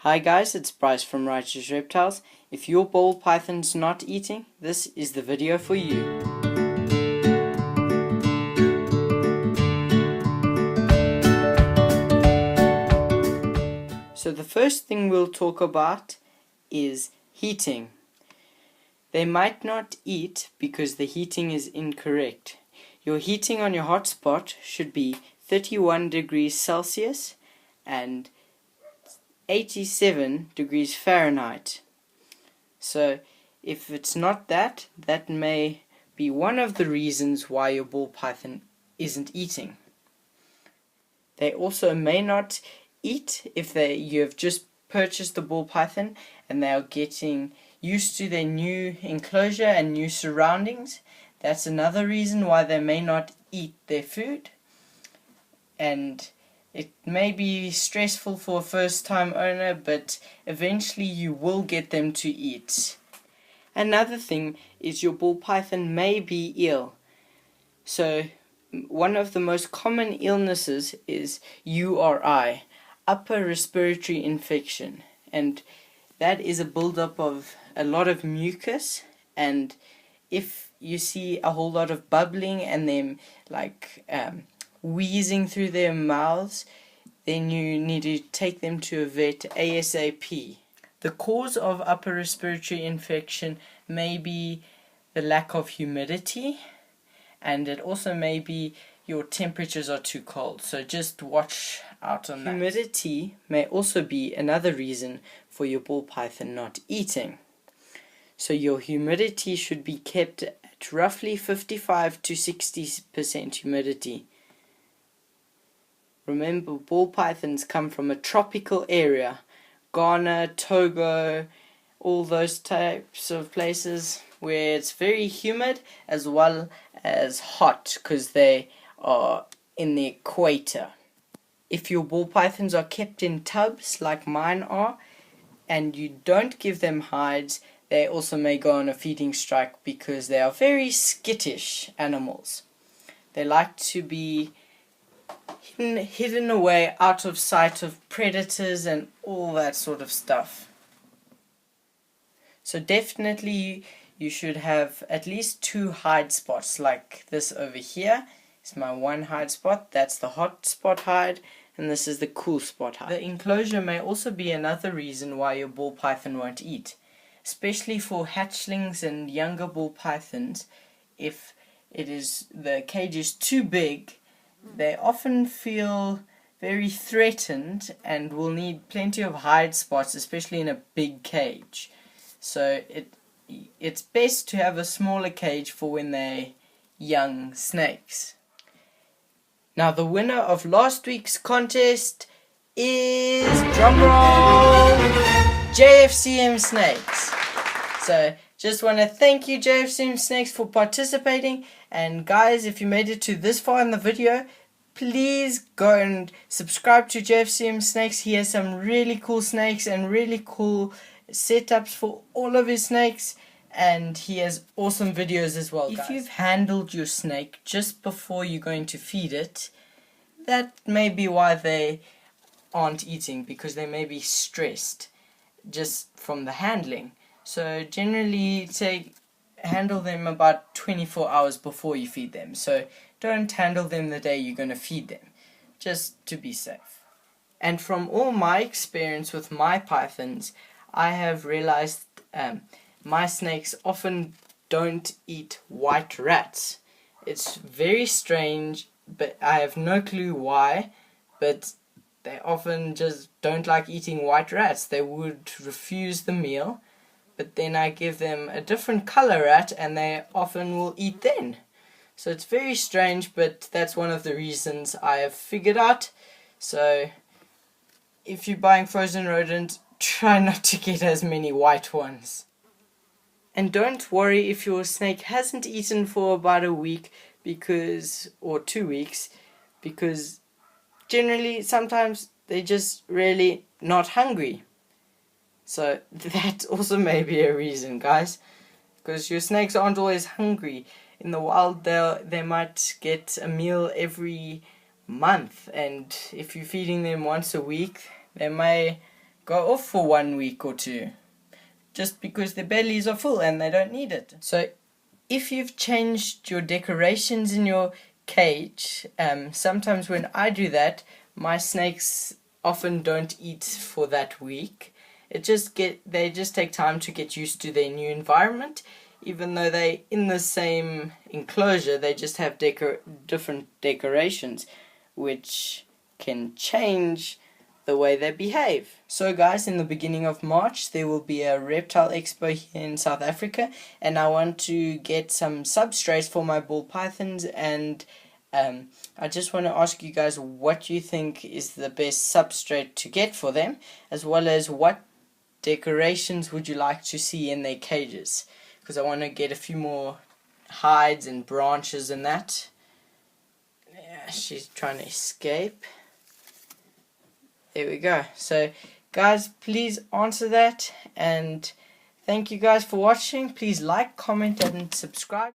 Hi guys, it's Bryce from Righteous Reptiles. If your ball python's not eating, this is the video for you. So the first thing we'll talk about is heating. They might not eat because the heating is incorrect. Your heating on your hotspot should be 31 degrees Celsius and 87 degrees Fahrenheit. So if it's not that, that may be one of the reasons why your ball python isn't eating. They also may not eat if you have just purchased the ball python and they are getting used to their new enclosure and new surroundings. That's another reason why they may not eat their food. And it may be stressful for a first-time owner, but eventually you will get them to eat. Another thing is your ball python may be ill. So one of the most common illnesses is URI, upper respiratory infection, and that is a buildup of a lot of mucus. And if you see a whole lot of bubbling and them wheezing through their mouths, then you need to take them to a vet ASAP. The cause of upper respiratory infection may be the lack of humidity, and it also may be your temperatures are too cold, so just watch out on that. Humidity may also be another reason for your ball python not eating. So your humidity should be kept at roughly 55 to 60% humidity. Remember, ball pythons come from a tropical area, Ghana, Togo, all those types of places where it's very humid as well as hot because they are in the equator. If your ball pythons are kept in tubs like mine are and you don't give them hides, they also may go on a feeding strike because they are very skittish animals. They like to be hidden away out of sight of predators and all that sort of stuff. So definitely you should have at least 2 hide spots, like this over here is my one hide spot. That's the hot spot hide, and this is the cool spot hide. The enclosure may also be another reason why your ball python won't eat, especially for hatchlings and younger ball pythons. If the cage is too big, they often feel very threatened and will need plenty of hide spots, especially in a big cage. So it's best to have a smaller cage for when they're young snakes. Now the winner of last week's contest is, drumroll, JFCM Snakes. So just want to thank you JFCM Snakes for participating, and guys, if you made it to this far in the video, please go and subscribe to JFCM Snakes. He has some really cool snakes and really cool setups for all of his snakes, and he has awesome videos as well, guys. If you've handled your snake just before you're going to feed it, that may be why they aren't eating, because they may be stressed just from the handling. So generally handle them about 24 hours before you feed them. So don't handle them the day you're going to feed them, just to be safe. And from all my experience with my pythons, I have realized my snakes often don't eat white rats. It's very strange, but I have no clue why, but they often just don't like eating white rats. They would refuse the meal, but then I give them a different color rat and they often will eat then. So it's very strange, but that's one of the reasons I have figured out. So if you're buying frozen rodent, try not to get as many white ones. And don't worry if your snake hasn't eaten for about a week or 2 weeks, because generally sometimes they're just really not hungry. So that also may be a reason, guys, because your snakes aren't always hungry. In the wild, they might get a meal every month, and if you're feeding them once a week, they may go off for 1 week or two, just because their bellies are full and they don't need it. So if you've changed your decorations in your cage, sometimes when I do that, my snakes often don't eat for that week. They just take time to get used to their new environment. Even though they in the same enclosure, they just have different decorations, which can change the way they behave. So guys, in the beginning of March there will be a reptile expo here in South Africa, and I want to get some substrates for my ball pythons, and I just want to ask you guys what you think is the best substrate to get for them, as well as what decorations would you like to see in their cages, because I want to get a few more hides and branches and that. Yeah, she's trying to escape. There we go. So guys, please answer that, and thank you guys for watching. Please like, comment and subscribe.